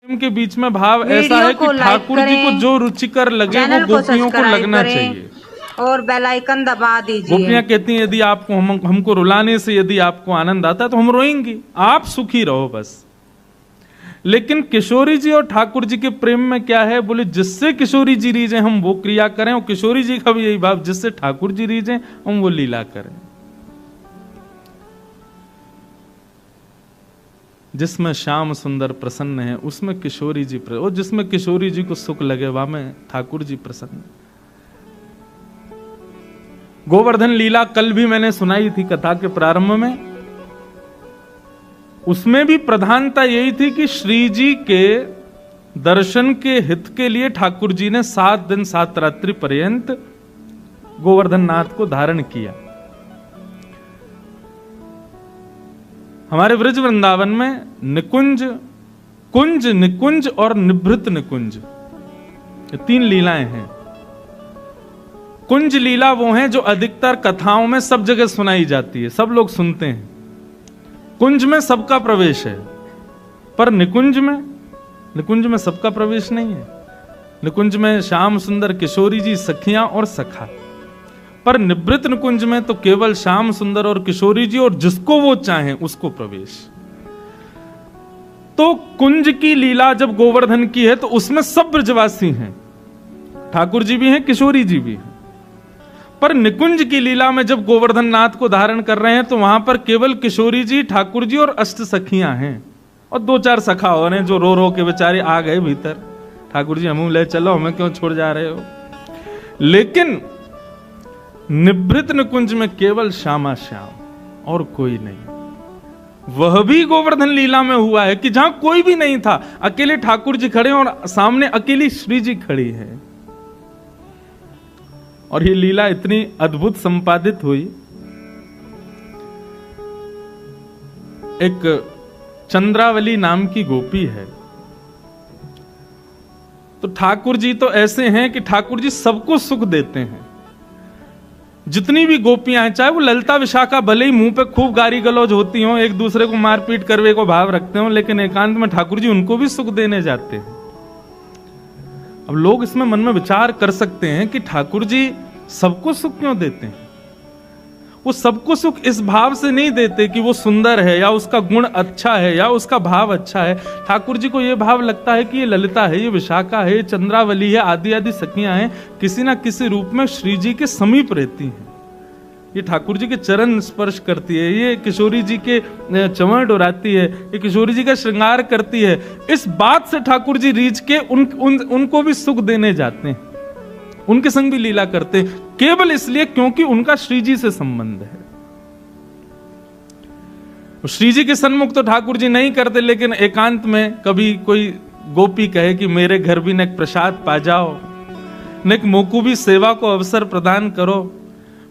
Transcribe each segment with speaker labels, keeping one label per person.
Speaker 1: के बीच में भाव ऐसा है कि ठाकुर जी को जो रुचिकर लगे वो गोपियों को लगना चाहिए
Speaker 2: और बेल आइकन दबा दीजिए।
Speaker 1: गोपियां कहती हैं यदि आपको हमको रुलाने से यदि आपको आनंद आता है तो हम रोएंगे, आप सुखी रहो बस। लेकिन किशोरी जी और ठाकुर जी के प्रेम में क्या है, बोले जिससे किशोरी जी रीझे हम वो क्रिया करें, और किशोरी जी का भी यही भाव, जिससे ठाकुर जी रीझे हम वो लीला करें। जिसमें श्याम सुंदर प्रसन्न है उसमें किशोरी जी प्रसन्न, और जिसमें किशोरी जी को सुख लगे वहां में ठाकुर जी प्रसन्न। गोवर्धन लीला कल भी मैंने सुनाई थी कथा के प्रारंभ में। उसमें भी प्रधानता यही थी कि श्री जी के दर्शन के हित के लिए ठाकुर जी ने 7 दिन 7 रात्रि पर्यंत गोवर्धन नाथ को धारण किया। हमारे ब्रज वृंदावन में निकुंज, कुंज निकुंज और निभृत निकुंज, ये 3 लीलाएं हैं। कुंज लीला वो है जो अधिकतर कथाओं में सब जगह सुनाई जाती है, सब लोग सुनते हैं। कुंज में सबका प्रवेश है, पर निकुंज में सबका प्रवेश नहीं है। निकुंज में श्याम सुंदर, किशोरी जी, सखियां और सखा। पर निवृत्त निकुंज में तो केवल श्याम सुंदर और किशोरी जी और जिसको वो चाहें उसको प्रवेश। तो कुंज की लीला जब गोवर्धन की है तो उसमें सब ब्रजवासी हैं, ठाकुर जी भी हैं, किशोरी जी भी हैं। पर निकुंज की लीला में जब गोवर्धन नाथ को धारण कर रहे हैं तो वहां पर केवल किशोरी जी, ठाकुर जी और अष्ट सखियां हैं, और 2-4 सखा हो रहे हैं जो रो रो के बेचारे आ गए भीतर, ठाकुर जी हमें ले चलो, हमें क्यों छोड़ जा रहे हो। लेकिन निभृत निकुंज में केवल श्यामा श्याम और कोई नहीं। वह भी गोवर्धन लीला में हुआ है कि जहां कोई भी नहीं था, अकेले ठाकुर जी खड़े और सामने अकेली श्री जी खड़ी है। और ये लीला इतनी अद्भुत संपादित हुई। एक चंद्रावली नाम की गोपी है। तो ठाकुर जी तो ऐसे हैं कि ठाकुर जी सबको सुख देते हैं। जितनी भी गोपियां हैं, चाहे वो ललिता विशाखा भले ही मुंह पे खूब गारी गलौज होती हो, एक दूसरे को मारपीट करवे को भाव रखते हो, लेकिन एकांत में ठाकुर जी उनको भी सुख देने जाते हैं। अब लोग इसमें मन में विचार कर सकते हैं कि ठाकुर जी सबको सुख क्यों देते हैं। वो सबको सुख इस भाव से नहीं देते कि वो सुंदर है या उसका गुण अच्छा है या उसका भाव अच्छा है। ठाकुर जी को ये भाव लगता है कि ये ललिता है, ये विशाखा है, ये चंद्रावली है, आदि आदि सखियां हैं, किसी ना किसी रूप में श्री जी के समीप रहती हैं। ये ठाकुर जी के चरण स्पर्श करती है, ये किशोरी जी के चंवर डोराती है, ये किशोरी जी का श्रृंगार करती है। इस बात से ठाकुर जी रीझ के उनको भी सुख देने जाते हैं, उनके संग भी लीला करते हैं, केवल इसलिए क्योंकि उनका श्री जी से संबंध है। श्री जी के सन्मुख तो ठाकुर जी नहीं करते, लेकिन एकांत में कभी कोई गोपी कहे कि मेरे घर भी न एक प्रसाद पा जाओ, न एक मोकू भी सेवा को अवसर प्रदान करो,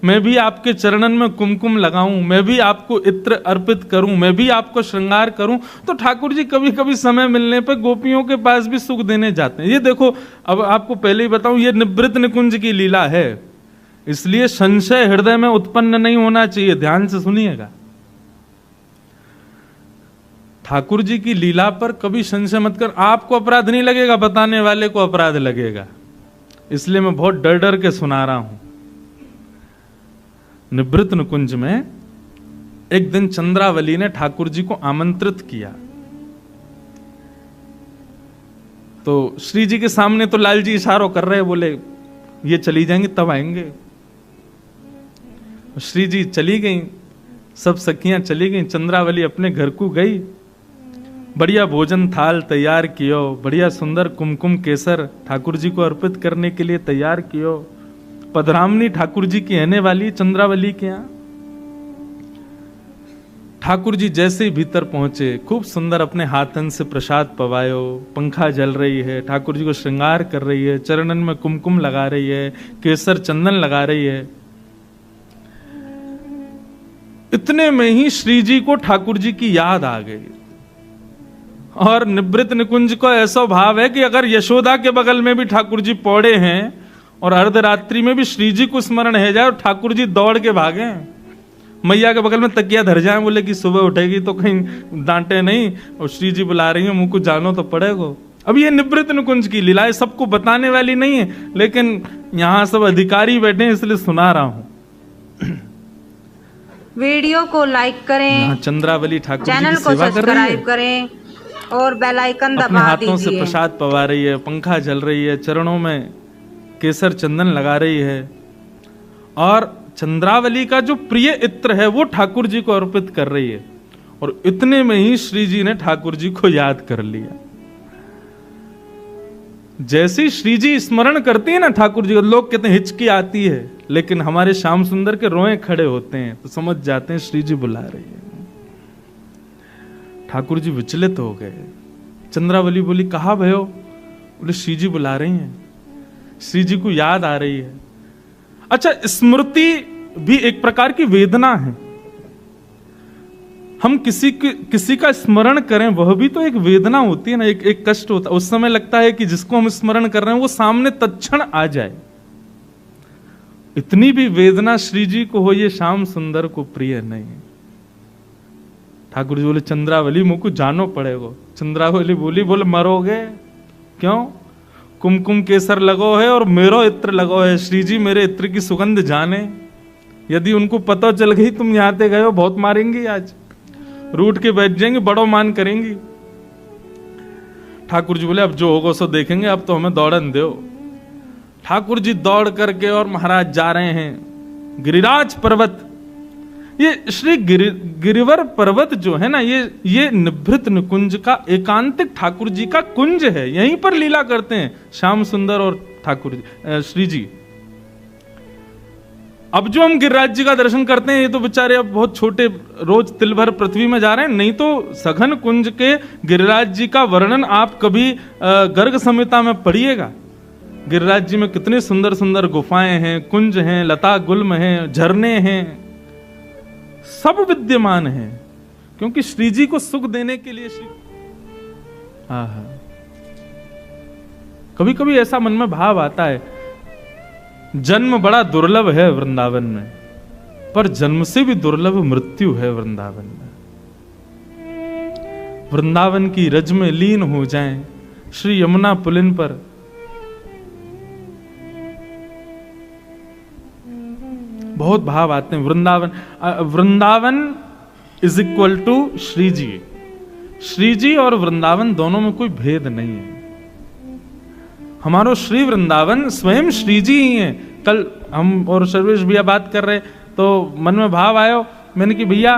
Speaker 1: मैं भी आपके चरणन में कुमकुम लगाऊं, मैं भी आपको इत्र अर्पित करूं, मैं भी आपको श्रृंगार करूं, तो ठाकुर जी कभी कभी समय मिलने पर गोपियों के पास भी सुख देने जाते हैं। ये देखो, अब आपको पहले ही बताऊं, ये निवृत्त निकुंज की लीला है, इसलिए संशय हृदय में उत्पन्न नहीं होना चाहिए। ध्यान से सुनिएगा, ठाकुर जी की लीला पर कभी संशय मत कर। आपको अपराध नहीं लगेगा, बताने वाले को अपराध लगेगा, इसलिए मैं बहुत डर डर के सुना रहा हूं। निवृत्त निकुंज में एक दिन चंद्रावली ने ठाकुर जी को आमंत्रित किया। तो श्री जी के सामने तो लाल जी इशारों कर रहे, बोले ये चली जाएंगी तब आएंगे। श्री जी चली गई, सब सखियां चली गई, चंद्रावली अपने घर को गई। बढ़िया भोजन थाल तैयार कियो, बढ़िया सुंदर कुमकुम केसर ठाकुर जी को अर्पित करने के लिए तैयार कियो। पधरामनी ठाकुर जी की रहने वाली चंद्रावली के यहां। ठाकुर जी जैसे ही भीतर पहुंचे, खूब सुंदर अपने हाथन से प्रसाद पवायो, पंखा जल रही है, ठाकुर जी को श्रृंगार कर रही है, चरणन में कुमकुम लगा रही है, केसर चंदन लगा रही है। इतने में ही श्री जी को ठाकुर जी की याद आ गई। और निवृत्त निकुंज को ऐसा भाव है कि अगर यशोदा के बगल में भी ठाकुर जी पौड़े हैं और अर्धरात्रि में भी श्री जी को स्मरण है जाए और ठाकुर जी दौड़ के भागे, मैया के बगल में तकिया धर जाए, बोले कि सुबह उठेगी तो कहीं डांटे नहीं, और श्री जी बुला रही है, मुंह को जानो तो पड़ेगा। अब ये निवृत्त निकुंज की लीलाएं सबको बताने वाली नहीं है, लेकिन यहां सब अधिकारी बैठे हैं इसलिए सुना रहा हूं।
Speaker 2: वीडियो को लाइक करें,
Speaker 1: चंद्रावली ठाकुर जी
Speaker 2: चैनल
Speaker 1: की
Speaker 2: को
Speaker 1: सेवा कर रही है,
Speaker 2: सब्सक्राइब करें और बेल आइकन
Speaker 1: अपने
Speaker 2: दबा
Speaker 1: हाथों से
Speaker 2: दीजिए।
Speaker 1: प्रसाद पवा रही है, पंखा जल रही है, चरणों में केसर चंदन लगा रही है, और चंद्रावली का जो प्रिय इत्र है वो ठाकुर जी को अर्पित कर रही है। और इतने में ही श्री जी ने ठाकुर जी को याद कर लिया। जैसे श्री जी स्मरण करती है ना ठाकुर जी को, लोग कहते हैं हिचकी आती है, लेकिन हमारे श्याम सुंदर के रोए खड़े होते हैं तो समझ जाते हैं श्री जी बुला रही है। ठाकुर जी विचलित हो गए। चंद्रावली बोली, कहा भयो? बोले श्री जी बुला रही हैं, श्री जी को याद आ रही है। अच्छा, स्मृति भी एक प्रकार की वेदना है। हम किसी का स्मरण करें वह भी तो एक वेदना होती है ना, एक कष्ट होता है। उस समय लगता है कि जिसको हम स्मरण कर रहे हैं वो सामने तत्क्षण आ जाए। इतनी भी वेदना श्री जी को हो, ये श्याम सुंदर को प्रिय नहीं। ठाकुर जी बोले, चंद्रावली मुझको जानो पड़ेगा। चंद्रावली बोले मरोगे क्यों? कुमकुम केसर लगो है और मेरो इत्र लगो है। श्री जी मेरे इत्र की सुगंध जाने, यदि उनको पता चल गई तुम यहां ते गए हो, बहुत मारेंगी, आज रूठ के बैठ जाएंगे, बड़ो मान करेंगी। ठाकुर जी बोले, अब जो होगा सो देखेंगे, अब तो हमें दौड़न दो। ठाकुर जी दौड़ करके और महाराज जा रहे हैं गिरिराज पर्वत। ये श्री गिरिवर पर्वत जो है ना, ये निभृत निकुंज का एकांतिक ठाकुर जी का कुंज है। यहीं पर लीला करते हैं श्याम सुंदर और ठाकुर जी, श्री जी। अब जो हम गिरिराज जी का दर्शन करते हैं, ये तो बेचारे अब बहुत छोटे, रोज तिल भर पृथ्वी में जा रहे हैं। नहीं तो सघन कुंज के गिरिराज जी का वर्णन आप कभी गर्ग संहिता में पढ़िएगा। गिरिराज जी में कितने सुंदर सुंदर गुफाएं हैं, कुंज हैं, लता गुल्म हैं, झरने हैं, सब विद्यमान हैं, क्योंकि श्री जी को सुख देने के लिए कभी कभी ऐसा मन में भाव आता है, जन्म बड़ा दुर्लभ है वृंदावन में, पर जन्म से भी दुर्लभ मृत्यु है वृंदावन में। वृंदावन की रज में लीन हो जाएं श्री यमुना पुलिन पर। बहुत भाव आते हैं। Vrindavan is equal to Shri ji. Shri ji और वृंदावन दोनों में कोई भेद नहीं है। हमारो श्री वृंदावन स्वयं श्री जी ही हैं। कल हम और सर्वेश भैया बात कर रहे तो मन में भाव आयो, मैंने कि भैया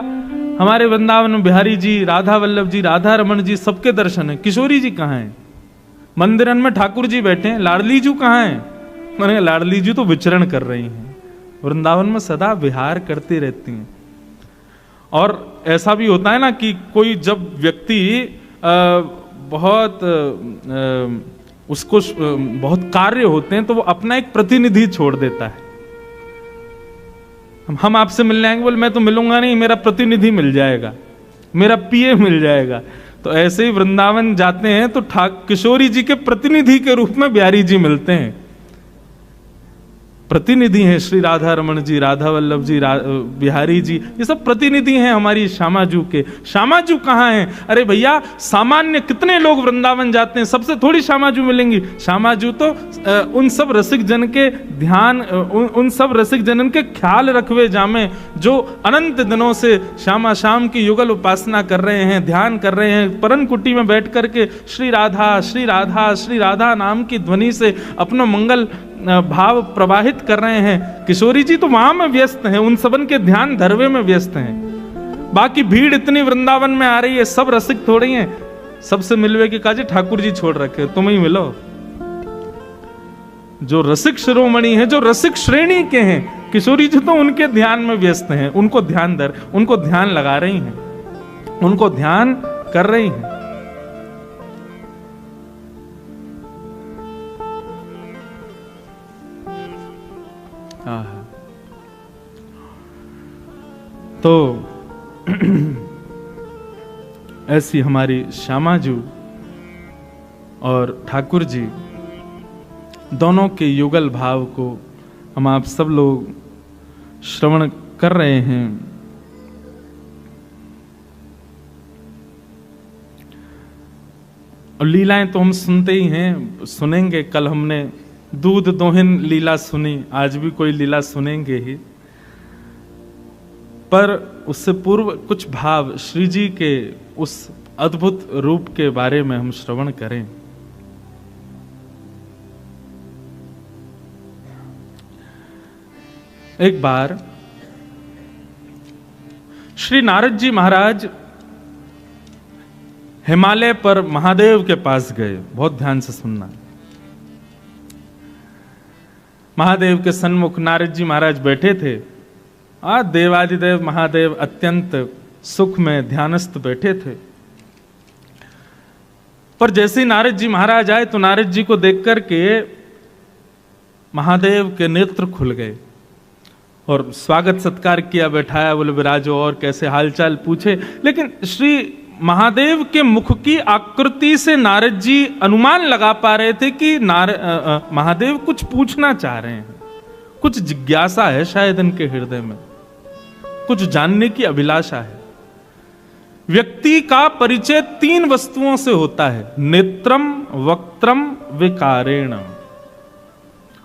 Speaker 1: हमारे वृंदावन में बिहारी जी, राधा वल्लभ जी, राधा रमन जी सबके दर्शन है, किशोरी जी कहाँ हैं? मंदिरन में ठाकुर जी बैठे हैं, लाडली जी कहाँ हैं? मैंने लाडली जी तो विचरण कर रही हैं, वृंदावन में सदा विहार करती रहती हैं। और ऐसा भी होता है ना कि कोई जब व्यक्ति बहुत उसको बहुत कार्य होते हैं तो वो अपना एक प्रतिनिधि छोड़ देता है। हम आपसे मिलने आएंगे, बोले मैं तो मिलूंगा नहीं, मेरा प्रतिनिधि मिल जाएगा, मेरा पीए मिल जाएगा। तो ऐसे ही वृंदावन जाते हैं तो किशोरी जी के प्रतिनिधि के रूप में बिहारी जी मिलते हैं। प्रतिनिधि हैं श्री राधा रमन जी, राधा वल्लभ जी, बिहारी जी, ये सब प्रतिनिधि हैं हमारी श्यामाजू के। श्यामाजू कहाँ हैं? अरे भैया सामान्य कितने लोग वृंदावन जाते हैं, सबसे थोड़ी श्यामाजू मिलेंगी। श्यामाजू तो उन सब रसिक जन के ध्यान, उन सब रसिक जनन के ख्याल रखवे जामे जो अनंत दिनों से श्यामा श्याम की युगल उपासना कर रहे हैं, ध्यान कर रहे हैं, परन कुटी में बैठ करके श्री राधा श्री राधा श्री राधा नाम की ध्वनि से अपना मंगल भाव प्रवाहित कर रहे हैं। किशोरी जी तो वहां में व्यस्त हैं, उन सबन के ध्यान धरवे में व्यस्त हैं। बाकी भीड़ इतनी वृंदावन में आ रही है, सब रसिक थोड़ी हैं। सबसे मिलवे के काजे ठाकुर जी छोड़ रखे, तुम ही मिलो। जो रसिक शिरोमणि हैं, जो रसिक श्रेणी के हैं, किशोरी जी तो उनके ध्यान में व्यस्त हैं, उनको ध्यान लगा रही हैं, उनको ध्यान कर रही हैं। तो ऐसी हमारी श्यामाजू और ठाकुर जी दोनों के युगल भाव को हम आप सब लोग श्रवण कर रहे हैं। और लीलाएं तो हम सुनते ही हैं, सुनेंगे। कल हमने दूध दोहन लीला सुनी, आज भी कोई लीला सुनेंगे ही। पर उससे पूर्व कुछ भाव श्री जी के उस अद्भुत रूप के बारे में हम श्रवण करें। एक बार श्री नारद जी महाराज हिमालय पर महादेव के पास गए। बहुत ध्यान से सुनना। महादेव के सन्मुख नारद जी महाराज बैठे थे। देवादिदेव महादेव अत्यंत सुख में ध्यानस्थ बैठे थे। पर जैसे ही नारद जी महाराज आए तो नारद जी को देख करके महादेव के नेत्र खुल गए और स्वागत सत्कार किया, बैठाया, बोले विराजो और कैसे हालचाल पूछे। लेकिन श्री महादेव के मुख की आकृति से नारद जी अनुमान लगा पा रहे थे कि महादेव कुछ पूछना चाह रहे हैं, कुछ जिज्ञासा है शायद इनके हृदय में, कुछ जानने की अभिलाषा है। व्यक्ति का परिचय 3 वस्तुओं से होता है, नेत्रम, वक्त्रम, विकारेण।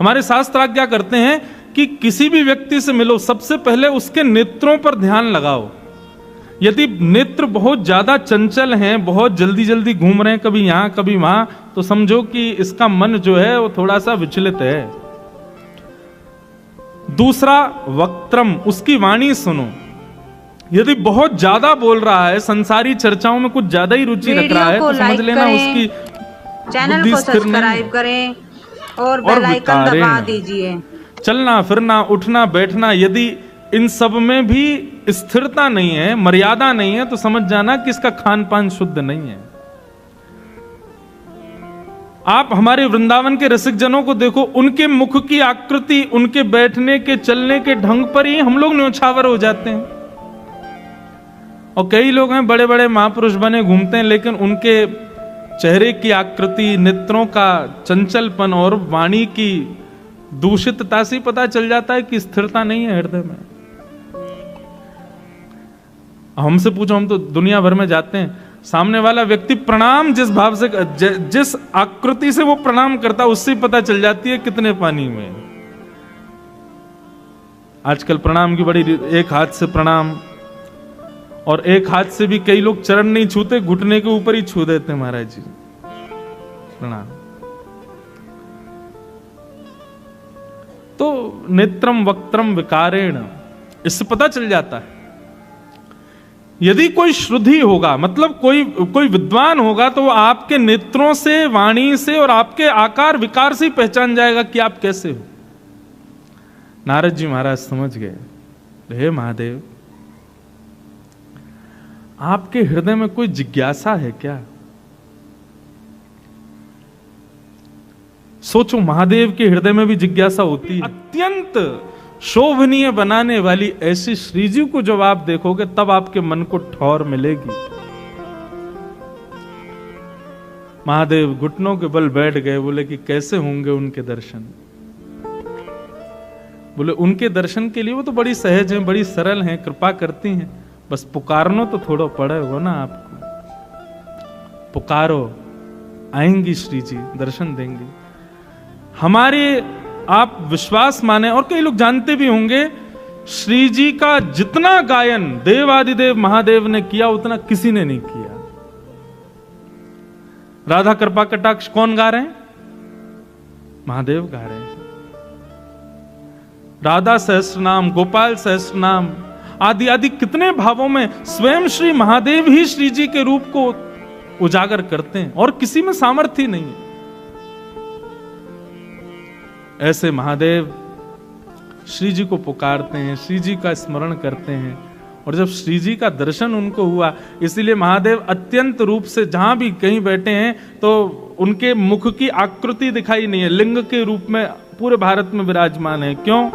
Speaker 1: हमारे शास्त्र आज्ञा करते हैं कि किसी भी व्यक्ति से मिलो, सबसे पहले उसके नेत्रों पर ध्यान लगाओ। यदि नेत्र बहुत ज्यादा चंचल हैं, बहुत जल्दी जल्दी घूम रहे हैं, कभी यहां कभी वहां, तो समझो कि इसका मन जो है वो थोड़ा सा विचलित है। दूसरा वक्त्रम, उसकी वाणी सुनो। यदि बहुत ज्यादा बोल रहा है, संसारी चर्चाओं में कुछ ज्यादा ही रुचि रख रहा है, तो समझ लेना उसकी
Speaker 2: चैनल को सब्सक्राइब करें और बेल आइकन दबा दीजिए।
Speaker 1: चलना फिरना, उठना बैठना, यदि इन सब में भी स्थिरता नहीं है, मर्यादा नहीं है, तो समझ जाना कि इसका खान पान शुद्ध नहीं है। आप हमारे वृंदावन के रसिक जनों को देखो, उनके मुख की आकृति, उनके बैठने के चलने के ढंग पर ही हम लोग न्योछावर हो जाते हैं। और कई लोग हैं बड़े बड़े महापुरुष बने घूमते हैं, लेकिन उनके चेहरे की आकृति, नेत्रों का चंचलपन और वाणी की दूषितता से पता चल जाता है कि स्थिरता नहीं है हृदय में। हमसे पूछो, हम तो दुनिया भर में जाते हैं, सामने वाला व्यक्ति प्रणाम जिस भाव से, जिस आकृति से वो प्रणाम करता, उससे पता चल जाती है कितने पानी में। आजकल प्रणाम की बड़ी, एक हाथ से प्रणाम, और एक हाथ से भी कई लोग चरण नहीं छूते, घुटने के ऊपर ही छू देते हैं महाराज जी प्रणाम। तो नेत्रम वक्त्रम विकारेण, इससे पता चल जाता है। यदि कोई श्रुद्धि होगा, मतलब कोई विद्वान होगा, तो वो आपके नेत्रों से, वाणी से और आपके आकार विकार से ही पहचान जाएगा कि आप कैसे हो। नारद जी महाराज समझ गए, हे महादेव, आपके हृदय में कोई जिज्ञासा है क्या? सोचो, महादेव के हृदय में भी जिज्ञासा होती है। अत्यंत शोभनीय बनाने वाली ऐसी श्री जी को जब आप देखोगे, तब आपके मन को ठौर मिलेगी। महादेव घुटनों के बल बैठ गए, बोले कि कैसे होंगे उनके दर्शन। बोले उनके दर्शन के लिए वो तो बड़ी सहज हैं, बड़ी सरल हैं, कृपा करती हैं, बस पुकारनो तो थोड़ा पड़ेगा ना आपको। पुकारो, आएंगी श्री जी, दर्शन देंगे। हमारे आप विश्वास माने, और कई लोग जानते भी होंगे, श्री जी का जितना गायन देवादिदेव महादेव ने किया, उतना किसी ने नहीं किया। राधा कृपा कटाक्ष कौन गा रहे हैं? महादेव गा रहे हैं। राधा सहस्रनाम, गोपाल सहस्रनाम आदि आदि कितने भावों में स्वयं श्री महादेव ही श्री जी के रूप को उजागर करते हैं, और किसी में सामर्थ्य ही नहीं है। ऐसे महादेव श्री जी को पुकारते हैं, श्री जी का स्मरण करते हैं, और जब श्री जी का दर्शन उनको हुआ, इसीलिए महादेव अत्यंत रूप से जहां भी कहीं बैठे हैं तो उनके मुख की आकृति दिखाई नहीं है, लिंग के रूप में पूरे भारत में विराजमान है। क्यों?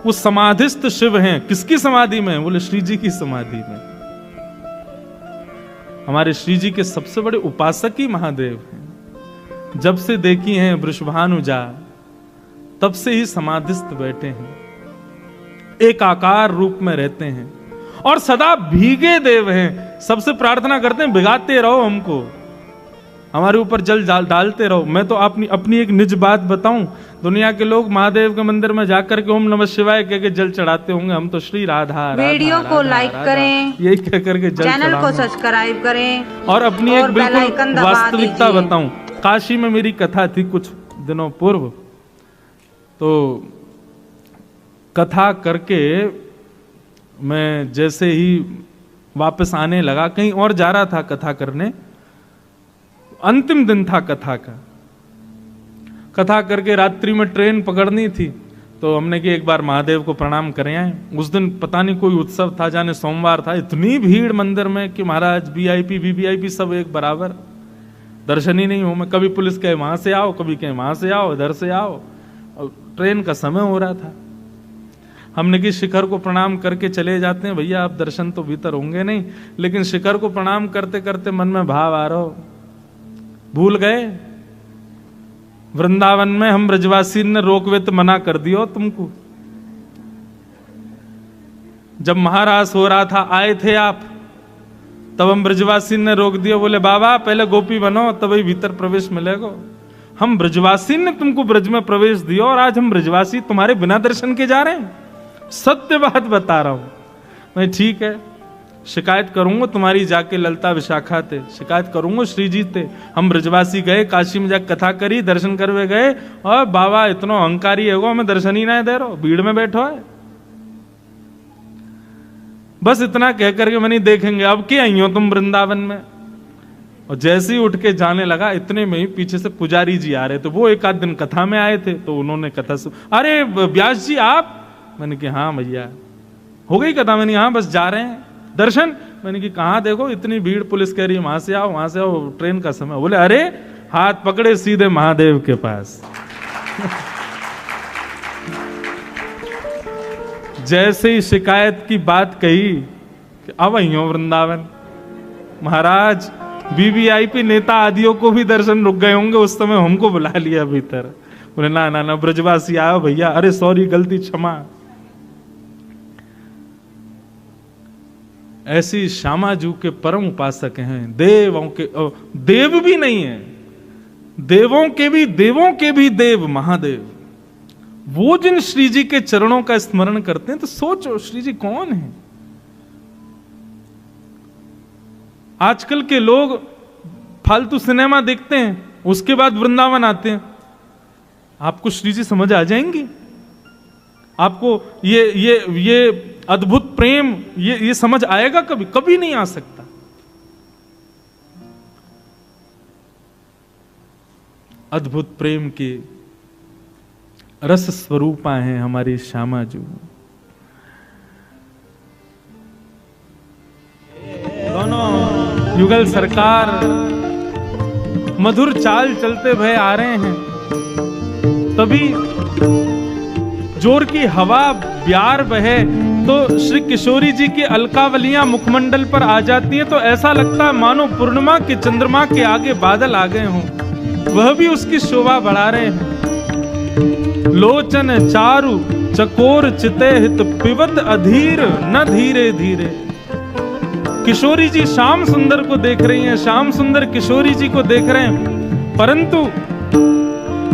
Speaker 1: वो समाधिस्थ शिव हैं। किसकी समाधि में? बोले श्री जी की समाधि में। हमारे श्री जी के सबसे बड़े उपासक ही महादेव हैं। जब से देखी हैं वृषभानुजा, तब से ही समाधिस्थ बैठे हैं, एक आकार रूप में रहते हैं, और सदा भीगे देव हैं। सबसे प्रार्थना करते हैं भिगाते रहो हमको, हमारे ऊपर जल डालते रहो। मैं तो अपनी एक निज बात बताऊं, दुनिया के लोग महादेव के मंदिर में जाकर के ओम नमः शिवाय कह के जल चढ़ाते होंगे, हम तो श्री राधा
Speaker 2: वीडियो को लाइक करें,
Speaker 1: यही कह करके जल
Speaker 2: चैनल को सब्सक्राइब करें
Speaker 1: और अपनी एक बिल्कुल वास्तविकता बताऊं। काशी में मेरी कथा थी कुछ दिनों पूर्व, तो कथा करके मैं जैसे ही वापस आने लगा, कहीं और जा रहा था कथा करने, अंतिम दिन था कथा का, कथा करके रात्रि में ट्रेन पकड़नी थी, तो हमने कि एक बार महादेव को प्रणाम करें आए। उस दिन पता नहीं कोई उत्सव था, जाने सोमवार था, इतनी भीड़ मंदिर में कि महाराज वीआईपी वीवीआईपी सब एक बराबर, दर्शन ही नहीं हो। मैं कभी पुलिस कहे वहां से आओ, कभी कहे वहां से आओ, इधर से आओ, और ट्रेन का समय हो रहा था। हमने कि शिखर को प्रणाम करके चले जाते हैं, भैया आप दर्शन तो भीतर होंगे नहीं, लेकिन शिखर को प्रणाम करते करते मन में भाव आ रहा हो, भूल गए वृंदावन में हम ब्रजवासी ने रोकवे तो मना कर दियो तुमको। जब महारास हो रहा था आए थे आप, तब हम ब्रजवासी ने रोक दिया, बोले बाबा पहले गोपी बनो तभी भीतर प्रवेश मिलेगा। हम ब्रजवासी ने तुमको ब्रज में प्रवेश दिया और आज हम ब्रजवासी तुम्हारे बिना दर्शन के जा रहे हैं। सत्य बात बता रहा हूं मैं, ठीक है शिकायत करूंगा तुम्हारी, जाके ललता विशाखा थे शिकायत करूंगा, श्री जी थे। हम ब्रजवासी गए, काशी में जाकर कथा करी, दर्शन करवे गए, और बाबा इतना अहंकारी है वो, हमें दर्शन ही नहीं दे रहा, भीड़ में बैठो है। बस इतना कह करके मैंने देखेंगे अब क्या आई हो तुम वृंदावन में। और जैसे ही उठ के जाने लगा, इतने में ही पीछे से पुजारी जी आ रहे थे, वो एक आध दिन कथा में आए थे, तो उन्होंने कथा अरे व्यास जी आप, मैंने कि हाँ भैया हो गई कथा। मैंने हाँ बस जा रहे हैं दर्शन। मैंने कि कहाँ देखो इतनी भीड़, पुलिस कह रही है वहां से आओ वहां से आओ, ट्रेन का समय। बोले अरे हाथ पकड़े सीधे महादेव के पास। जैसे ही शिकायत की बात कही कि अब आई हो वृंदावन, महाराज वीवीआईपी नेता आदियों को भी दर्शन रुक गए होंगे उस समय, हमको बुला लिया भीतर। बोले ना ना ना ब्रजवासी आओ भैया, अरे सॉरी गलती क्षमा। ऐसी श्यामाजू के परम उपासक हैं, देवों के देव भी नहीं है, देवों के भी देव महादेव। वो जिन श्री जी के चरणों का स्मरण करते हैं, तो सोचो श्री जी कौन है। आजकल के लोग फालतू सिनेमा देखते हैं, उसके बाद वृंदावन आते हैं। आपको श्री जी समझ आ जाएंगी? आपको ये अद्भुत प्रेम ये समझ आएगा कभी? कभी नहीं आ सकता। अद्भुत प्रेम की रस स्वरूपा हैं हमारी श्यामाजू। दोनों युगल सरकार मधुर चाल चलते भय आ रहे हैं, तभी जोर की हवा ब्यार बहे तो श्री किशोरी जी की अलकावलियां मुखमंडल पर आ जाती हैं, तो ऐसा लगता है मानो पूर्णिमा के चंद्रमा के आगे बादल आ गए हों, वह भी उसकी शोभा बढ़ा रहे हैं। लोचन चारु चकोर चिते हित पिबत अधीर न धीरे धीरे। किशोरी जी श्याम सुंदर को देख रही हैं, श्याम सुंदर किशोरी जी को देख रहे हैं, परंतु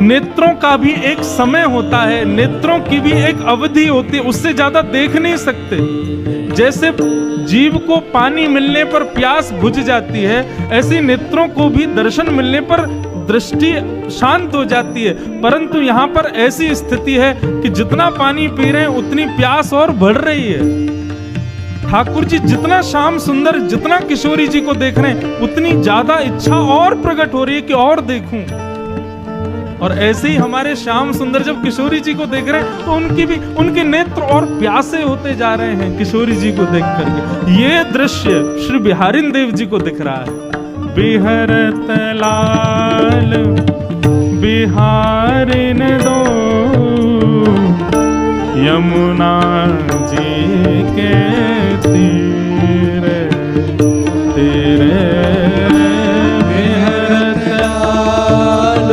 Speaker 1: नेत्रों का भी एक समय होता है, नेत्रों की भी एक अवधि होती है, उससे ज्यादा देख नहीं सकते। जैसे जीव को पानी मिलने पर प्यास बुझ जाती है, ऐसे नेत्रों को भी दर्शन मिलने पर दृष्टि शांत हो जाती है। परंतु यहाँ पर ऐसी स्थिति है कि जितना पानी पी रहे हैं उतनी प्यास और बढ़ रही है। ठाकुर जी जितना श्याम सुंदर, जितना किशोरी जी को देख रहे हैं, उतनी ज्यादा इच्छा और प्रकट हो रही है कि और देखूं। और ऐसे ही हमारे श्याम सुंदर जब किशोरी जी को देख रहे हैं, तो उनके नेत्र और प्यासे होते जा रहे हैं किशोरी जी को देख करके। ये दृश्य श्री बिहारिन देव जी को दिख रहा है। बिहरत लाल बिहारिन दो यमुना जी के तीर तेरे।
Speaker 3: बिहरत लाल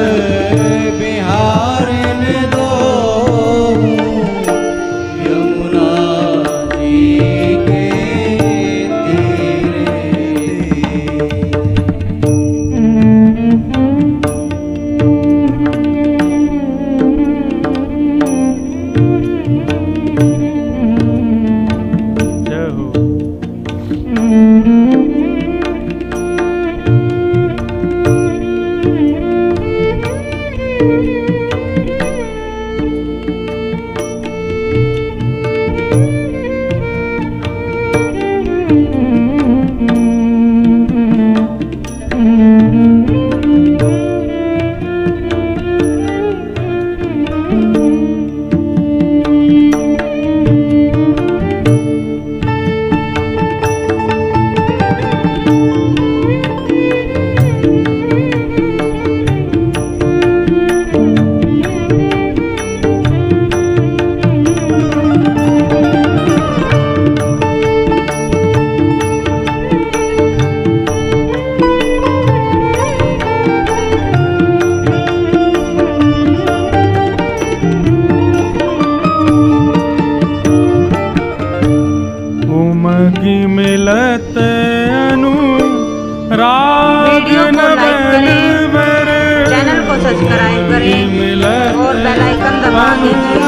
Speaker 3: बिहारिन दो यमुना जी के तीरे।
Speaker 2: और बेल आइकन दबा दीजिए।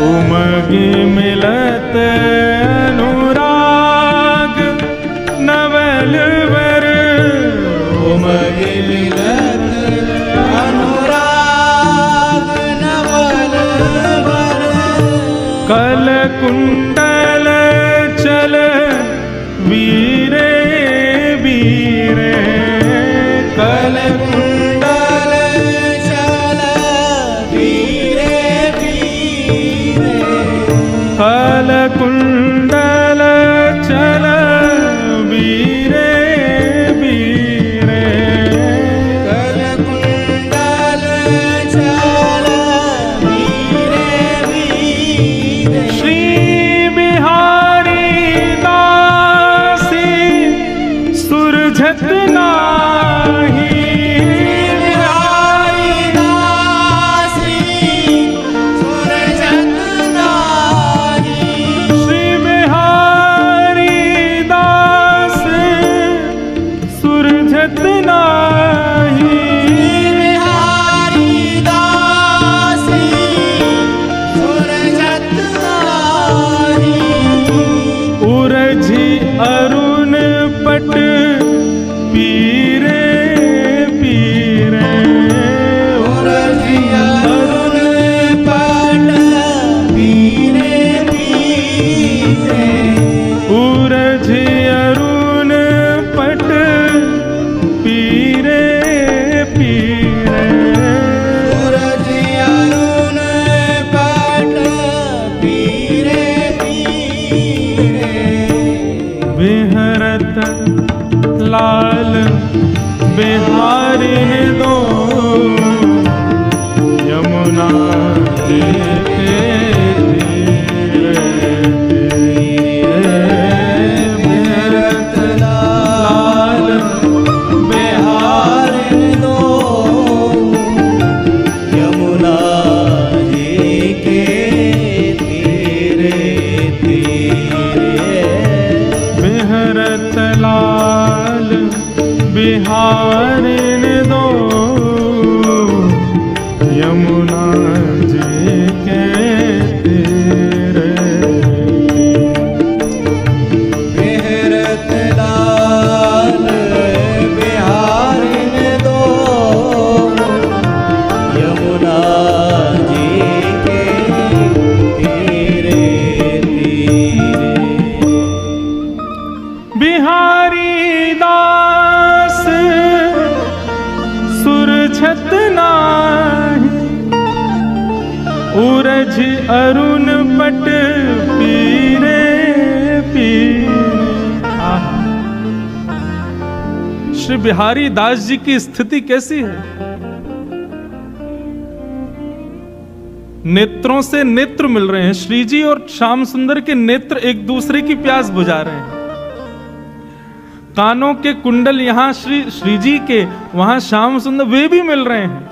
Speaker 1: उमगी मिलत अनुराग नवल वर,
Speaker 3: उमगी मिलत अनुराग नवल वर।
Speaker 1: कल कुंडल चल वीरे वीरे,
Speaker 3: कल कुंडल चल वीरे वीरे।
Speaker 1: कल कुंडल चल वीरे वीरे।
Speaker 3: कल कुंडल चल वीरे वीरे।
Speaker 1: श्री बिहारी दासी सुरझत नाही,
Speaker 3: बिहारी दासी सुरजत नाही।
Speaker 1: श्री बिहारी दास सुरझत नाही।
Speaker 3: बिहारी दासी सुरजत नाही।
Speaker 1: उरझी अरुण पट पीरे पीरे।
Speaker 3: उरझी अरुण पट पीरे पीरे।
Speaker 1: उरझी अरुण पट पीरे पीरे।
Speaker 3: उरझी अरुण पट पीरे पीरे।
Speaker 1: बिहरत लाल बिहारी दो यमुना के तीरे तीरे। बिहरत लाल
Speaker 3: बिहारी दो यमुना जी के तीरे तीरे।
Speaker 1: बिहरत लाल बिहारी दो यमुना जी के तीरे।
Speaker 3: बिहरत लाल बिहारी दो यमुना जी के तीरे तीरे।
Speaker 1: बिहारी दास सुरझत नाही, उरझ अरुण पट पीरे पीरे। आहा। श्री बिहारी दास जी की स्थिति कैसी है? नेत्रों से नेत्र मिल रहे हैं। श्री जी और श्याम सुंदर के नेत्र एक दूसरे की प्यास बुझा रहे हैं। कानों के कुंडल यहां श्री जी के, वहां श्याम सुंदर, वे भी मिल रहे हैं।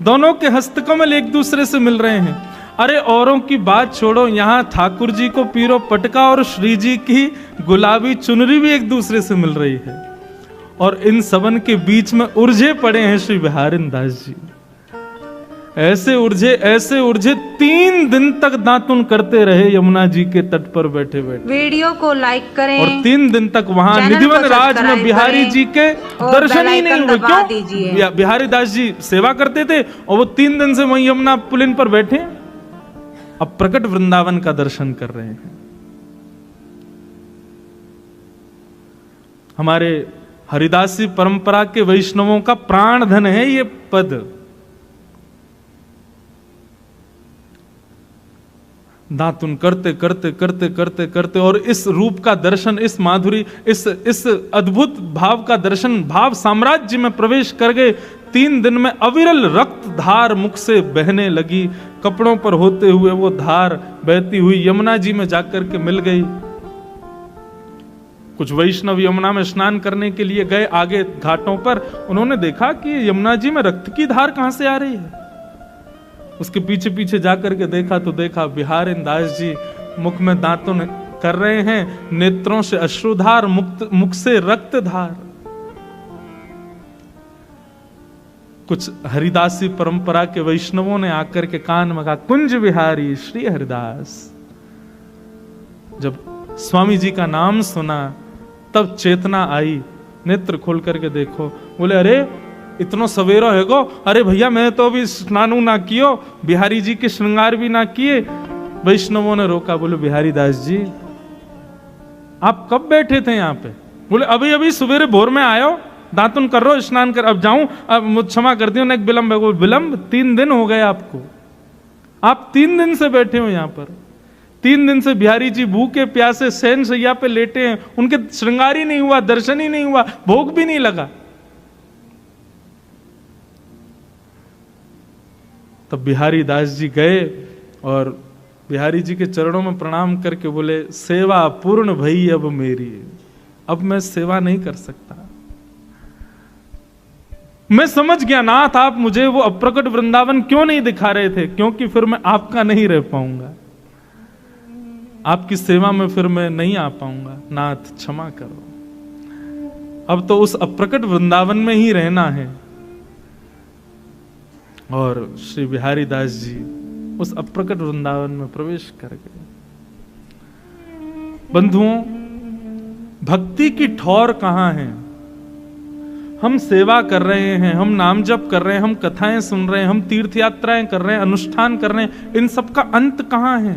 Speaker 1: दोनों के हस्तकमल एक दूसरे से मिल रहे हैं। अरे औरों की बात छोड़ो, यहां ठाकुर जी को पीरो पटका और श्री जी की गुलाबी चुनरी भी एक दूसरे से मिल रही है। और इन सबन के बीच में उलझे पड़े हैं श्री बिहारी दास जी। ऐसे उलझे 3 दिन तक दातुन करते रहे यमुना जी के तट पर बैठे बैठे।
Speaker 2: वीडियो को लाइक करें
Speaker 1: और 3 दिन तक वहां
Speaker 2: चैनल को
Speaker 1: निधिवन राज में
Speaker 2: सब्सक्राइब
Speaker 1: बिहारी
Speaker 2: करें
Speaker 1: जी के
Speaker 2: और
Speaker 1: दर्शन ही
Speaker 2: बेल
Speaker 1: नहीं
Speaker 2: आइकन
Speaker 1: हुए।
Speaker 2: दबा दीजिए।
Speaker 1: क्यों? बिहारी दास जी सेवा करते थे और वो 3 दिन से वहीं यमुना पुलिन पर बैठे, अब प्रकट वृंदावन का दर्शन कर रहे हैं। हमारे हरिदासी परंपरा के वैष्णवों का प्राण धन है ये पद। दातुन करते करते करते करते करते और इस रूप का दर्शन, इस माधुरी, इस अद्भुत भाव का दर्शन, भाव साम्राज्य में प्रवेश कर गए। 3 दिन में अविरल रक्त धार मुख से बहने लगी। कपड़ों पर होते हुए वो धार बहती हुई यमुना जी में जाकर के मिल गई। कुछ वैष्णव यमुना में स्नान करने के लिए गए आगे घाटों पर। उन्होंने देखा कि यमुना जी में रक्त की धार कहां से आ रही है। उसके पीछे पीछे जाकर के देखा तो देखा बिहारी दास जी मुख में दातुन कर रहे हैं, नेत्रों से अश्रुधार, मुख से रक्त धार। कुछ हरिदासी परंपरा के वैष्णवों ने आकर के कान में कहा, कुंज विहारी श्री हरिदास। जब स्वामी जी का नाम सुना तब चेतना आई, नेत्र खोल करके देखो। बोले अरे इतना सवेरा है गो, अरे भैया मैं तो अभी स्नान ना कियो, बिहारी जी के श्रृंगार भी ना किए। वैष्णवों ने रोका, बोले बिहारी दास जी आप कब बैठे थे यहाँ पे? बोले अभी अभी सवेरे भोर में आयो, दातुन कर रो, स्नान कर, अब जाऊं, अब मुझ क्षमा कर दियो, एक विलंब है। विलंब 3 दिन हो गए आपको, आप 3 दिन से बैठे हो यहाँ पर। 3 दिन से बिहारी जी भूखे प्यासे शयन शैया पे लेटे हैं, उनके श्रृंगार ही नहीं हुआ, दर्शन ही नहीं हुआ, भोग भी नहीं लगा। तब बिहारी दास जी गए और बिहारी जी के चरणों में प्रणाम करके बोले, सेवा पूर्ण भई अब मेरी, अब मैं सेवा नहीं कर सकता। मैं समझ गया नाथ, आप मुझे वो अप्रकट वृंदावन क्यों नहीं दिखा रहे थे, क्योंकि फिर मैं आपका नहीं रह पाऊंगा, आपकी सेवा में फिर मैं नहीं आ पाऊंगा। नाथ क्षमा करो, अब तो उस अप्रकट वृंदावन में ही रहना है। और श्री बिहारी दास जी उस अप्रकट वृंदावन में प्रवेश कर गए। बंधुओं, भक्ति की ठौर कहां है? हम सेवा कर रहे हैं, हम नाम जप कर रहे हैं, हम कथाएं सुन रहे हैं, हम तीर्थ यात्राएं कर रहे हैं, अनुष्ठान कर रहे हैं, इन सब का अंत कहां है?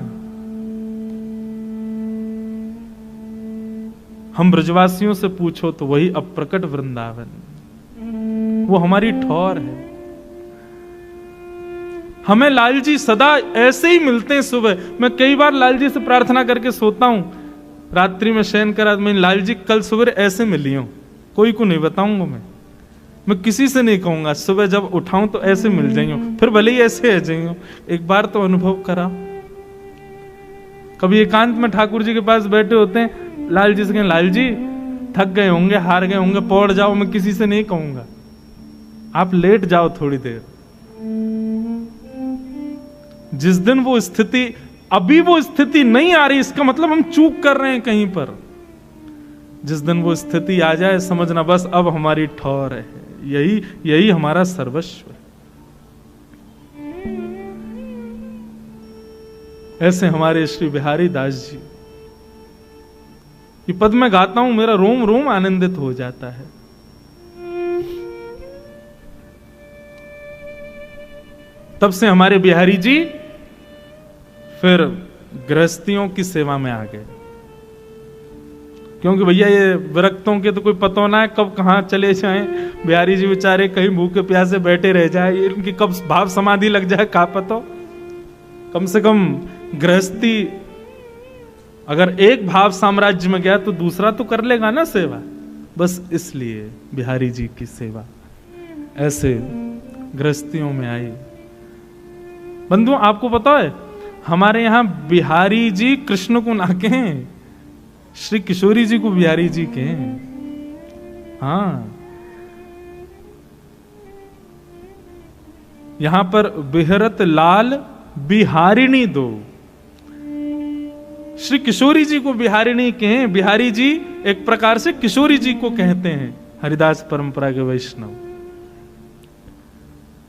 Speaker 1: हम ब्रजवासियों से पूछो तो वही अप्रकट वृंदावन, वो हमारी ठौर है। हमें लाल जी सदा ऐसे ही मिलते हैं। सुबह मैं कई बार लाल जी से प्रार्थना करके सोता हूं, रात्रि में शयन करा, मैं लाल जी कल सुबह ऐसे मिली हूं, कोई को नहीं बताऊंगा, मैं किसी से नहीं कहूंगा, सुबह जब उठाऊं तो ऐसे मिल जाइयो, फिर भले ही ऐसे आ जाइयो। एक बार तो अनुभव करा। कभी एकांत में ठाकुर जी के पास बैठे होते हैं, लाल जी से कहें, लाल जी थक गए होंगे, हार गए होंगे, पौड़ जाओ, मैं किसी से नहीं कहूंगा, आप लेट जाओ थोड़ी देर। जिस दिन वो स्थिति, अभी वो स्थिति नहीं आ रही, इसका मतलब हम चूक कर रहे हैं कहीं पर। जिस दिन वो स्थिति आ जाए, समझना बस अब हमारी ठौर है, यही हमारा सर्वस्व है। ऐसे हमारे श्री बिहारी दास जी, ये पद में गाता हूं, मेरा रोम रोम आनंदित हो जाता है। तब से हमारे बिहारी जी फिर गृहस्थियों की सेवा में आ गए, क्योंकि भैया ये विरक्तों के तो कोई पता ना है कब कहां चले जाएं। बिहारी जी बेचारे कहीं भूखे प्यासे बैठे रह जाए, इनकी कब भाव समाधि लग जाए का पता। कम से कम गृहस्थी अगर एक भाव साम्राज्य में गया तो दूसरा तो कर लेगा ना सेवा। बस इसलिए बिहारी जी की सेवा ऐसे गृहस्थियों में आई। बंधुओं, आपको पता है हमारे यहां बिहारी जी कृष्ण को ना कहें, श्री किशोरी जी को बिहारी जी के। हाँ, यहां पर बिहरत लाल बिहारिणी दो, श्री किशोरी जी को बिहारिणी कहें। बिहारी जी एक प्रकार से किशोरी जी को कहते हैं, हरिदास परंपरा के वैष्णव।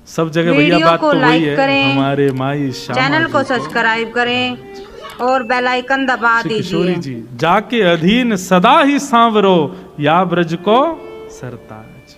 Speaker 1: सब जगह भैया बात तो वही है, हमारे माई श्यामा
Speaker 2: चैनल को सब्सक्राइब करें और बेल आइकन दबा दीजिए।
Speaker 1: किशोरी जी, जाके अधीन सदा ही सांवरो, या ब्रज को सरताज।